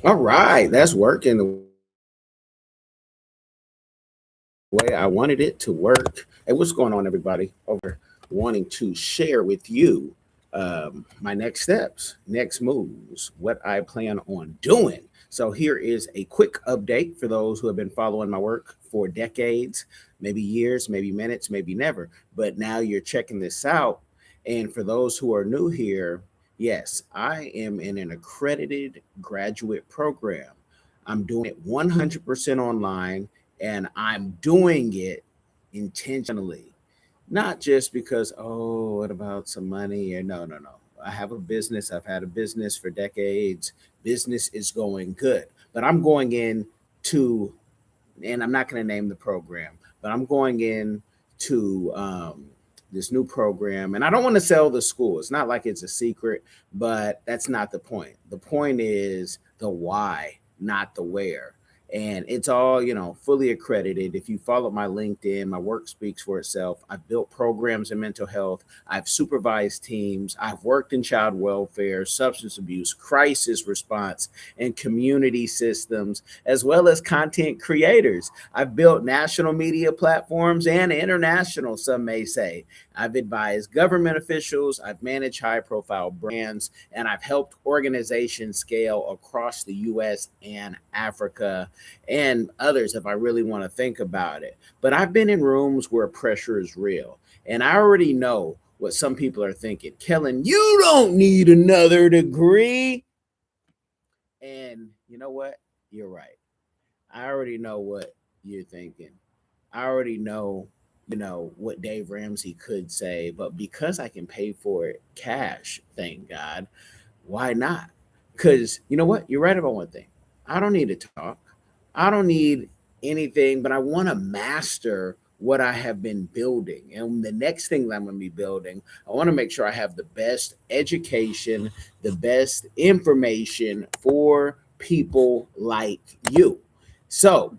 All right, that's working the way I wanted it to work. Hey, what's going on, everybody? Over wanting to share with you my next steps, next moves, what I plan on doing. So, here is a quick update for those who have been following my work for decades, maybe years, maybe minutes, maybe never. But now you're checking this out. And for those who are new here, yes, I am in an accredited graduate program. I'm doing it 100% online, and I'm doing it intentionally, not just because, oh, what about some money? Or no, no, no. I have a business. I've had a business for decades. Business is going good, but I'm going in to, and I'm not going to name the program, but I'm going in to this new program, and I don't want to sell the school. It's not like it's a secret, but that's not the point. The point is the why, not the where. And it's all, fully accredited. If you follow my LinkedIn, my work speaks for itself. I've built programs in mental health. I've supervised teams. I've worked in child welfare, substance abuse, crisis response, and community systems, as well as content creators. I've built national media platforms and international, some may say. I've advised government officials. I've managed high profile brands, and I've helped organizations scale across the US and Africa and others if I really want to think about it. But I've been in rooms where pressure is real, and I already know what some people are thinking. Kellen, you don't need another degree. And you know what? You're right. I already know what you're thinking. I already know, what Dave Ramsey could say, but because I can pay for it cash, thank God, why not? Because you know what? You're right about one thing. I don't need to talk. I don't need anything, but I want to master what I have been building. And the next thing that I'm going to be building, I want to make sure I have the best education, the best information for people like you. So,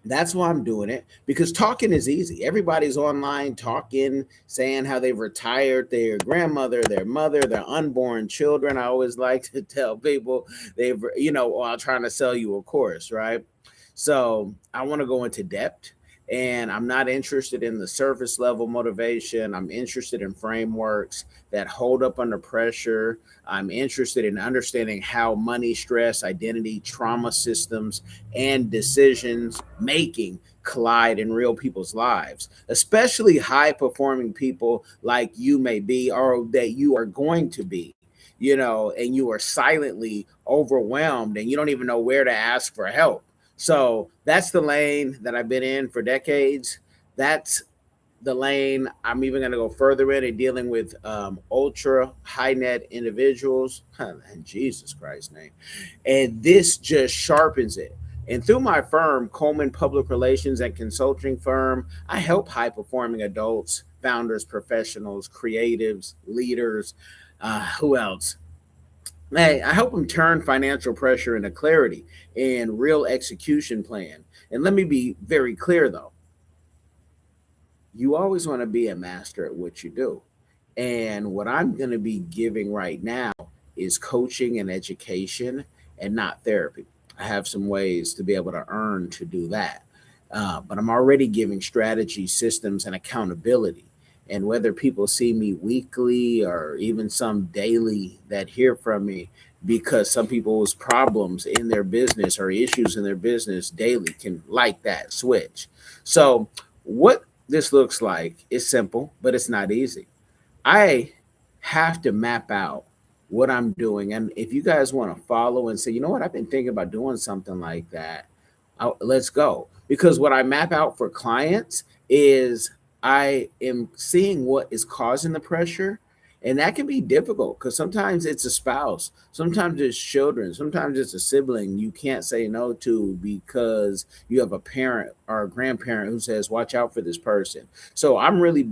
that's why I'm doing it, because talking is easy. Everybody's online talking, saying how they've retired their grandmother, their mother, their unborn children. I always like to tell people while trying to sell you a course, right? So I want to go into depth, and I'm not interested in the surface level motivation. I'm interested in frameworks that hold up under pressure. I'm interested in understanding how money, stress, identity, trauma systems, and decisions making collide in real people's lives, especially high performing people like you may be or that you are going to be. And you are silently overwhelmed and you don't even know where to ask for help. So that's the lane that I've been in for decades. That's the lane I'm even going to go further in dealing with ultra high net individuals. In Jesus Christ's name. And this just sharpens it. And through my firm, Coleman Public Relations and Consulting Firm, I help high performing adults, founders, professionals, creatives, leaders. Who else? Hey, I help them turn financial pressure into clarity and real execution plan. And let me be very clear though, you always want to be a master at what you do. And what I'm going to be giving right now is coaching and education and not therapy. I have some ways to be able to earn to do that. But I'm already giving strategy, systems, and accountability. And whether people see me weekly or even some daily that hear from me, because some people's problems in their business or issues in their business daily can like that switch. So, what this looks like is simple, but it's not easy. I have to map out what I'm doing. And if you guys want to follow and say, you know what, I've been thinking about doing something like that, let's go. Because what I map out for clients is I am seeing what is causing the pressure. And that can be difficult because sometimes it's a spouse, sometimes it's children, sometimes it's a sibling you can't say no to because you have a parent or a grandparent who says, watch out for this person. So I'm really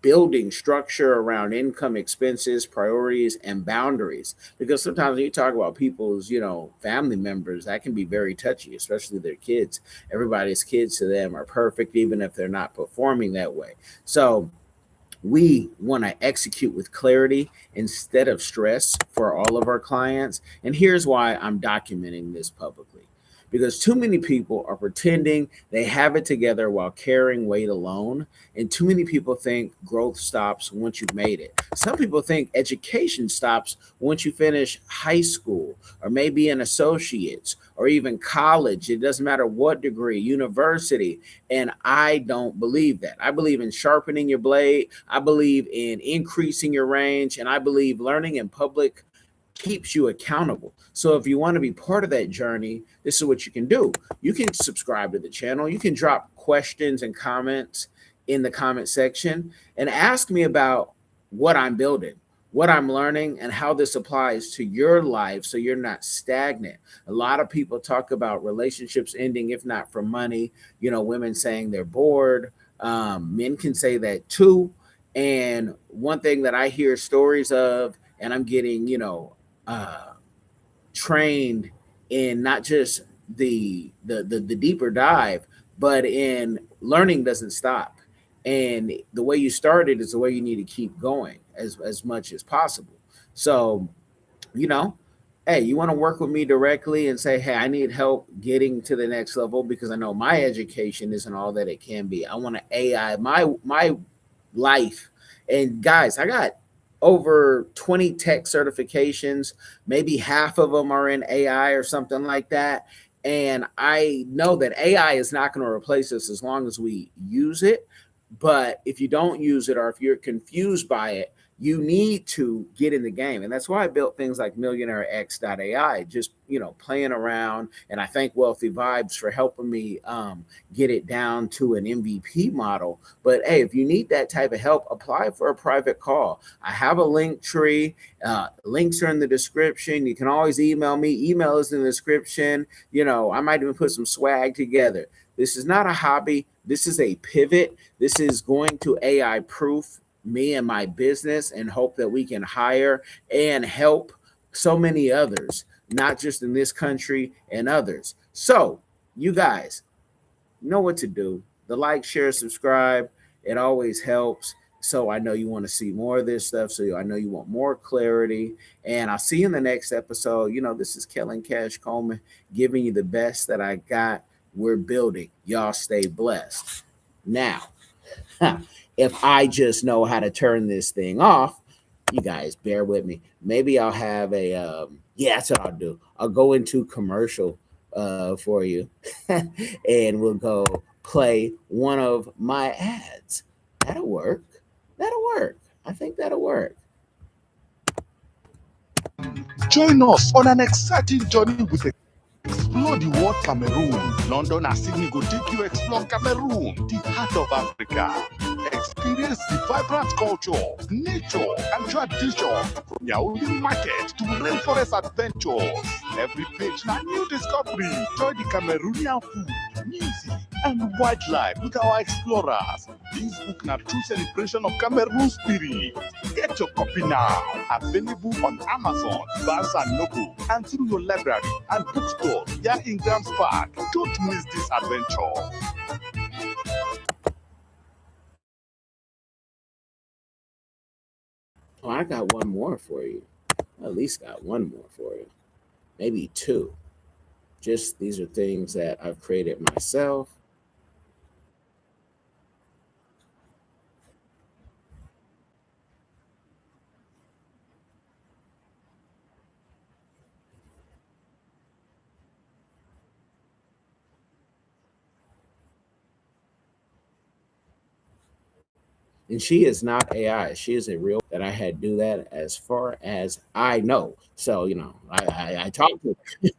building structure around income, expenses, priorities, and boundaries. Because sometimes when you talk about people's, family members, that can be very touchy, especially their kids. Everybody's kids to them are perfect, even if they're not performing that way. So We want to execute with clarity instead of stress for all of our clients. And here's why I'm documenting this publicly, because too many people are pretending they have it together while carrying weight alone. And too many people think growth stops once you've made it. Some people think education stops once you finish high school or maybe an associate's or even college. It doesn't matter what degree, university. And I don't believe that. I believe in sharpening your blade. I believe in increasing your range. And I believe learning in public keeps you accountable. So if you want to be part of that journey, this is what you can do. You can subscribe to the channel. You can drop questions and comments in the comment section and ask me about what I'm building, what I'm learning, and how this applies to your life so you're not stagnant. A lot of people talk about relationships ending, if not for money, women saying they're bored. Men can say that too. And one thing that I hear stories of, and I'm getting, uh, trained in not just the deeper dive, but in learning doesn't stop. And the way you started is the way you need to keep going as much as possible. So, you know, hey, you want to work with me directly and say, hey, I need help getting to the next level because I know my education isn't all that it can be. I want to AI my life. And guys, I got over 20 tech certifications. Maybe half of them are in AI or something like that. And I know that AI is not going to replace us as long as we use it. But if you don't use it or if you're confused by it, you need to get in the game. And that's why I built things like millionairex.ai, just, playing around. And I thank Wealthy Vibes for helping me get it down to an MVP model. But hey, if you need that type of help, apply for a private call. I have a link tree. Links are in the description. You can always email me. Email is in the description. I might even put some swag together. This is not a hobby. This is a pivot. This is going to AI proof me and my business and hope that we can hire and help so many others, not just in this country and others. So, you guys know what to do. The like, share, subscribe, it always helps. So I know you want to see more of this stuff. So I know you want more clarity. And I'll see you in the next episode. This is Kellen Kash Coleman giving you the best that I got. We're building. Y'all stay blessed. Now, if I just know how to turn this thing off, you guys bear with me. Maybe I'll have yeah, that's what I'll do. I'll go into commercial for you and we'll go play one of my ads. That'll work. That'll work. I think that'll work. Join us on an exciting journey with Explore the World Cameroon. London and Sydney go take you explore Cameroon, the heart of Africa. Experience the vibrant culture, nature, and tradition from Yaoundé market to rainforest adventures. Every page na new discovery. Enjoy the Cameroonian food, music, and wildlife with our explorers. This book na true celebration of Cameroon spirit. Get your copy now. Available on Amazon, Barnes and Noble, and through your library and bookstore here in Grams Park. Don't miss this adventure. Oh, I got one more for you. At least got one more for you. Maybe two. Just these are things that I've created myself. And she is not AI. She is a real that I had do that as far as I know. So, I talked to her.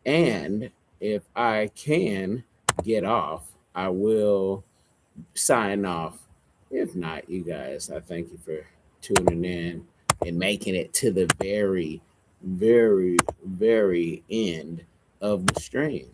And if I can get off, I will sign off. If not, you guys, I thank you for tuning in and making it to the very, very, very end of the stream.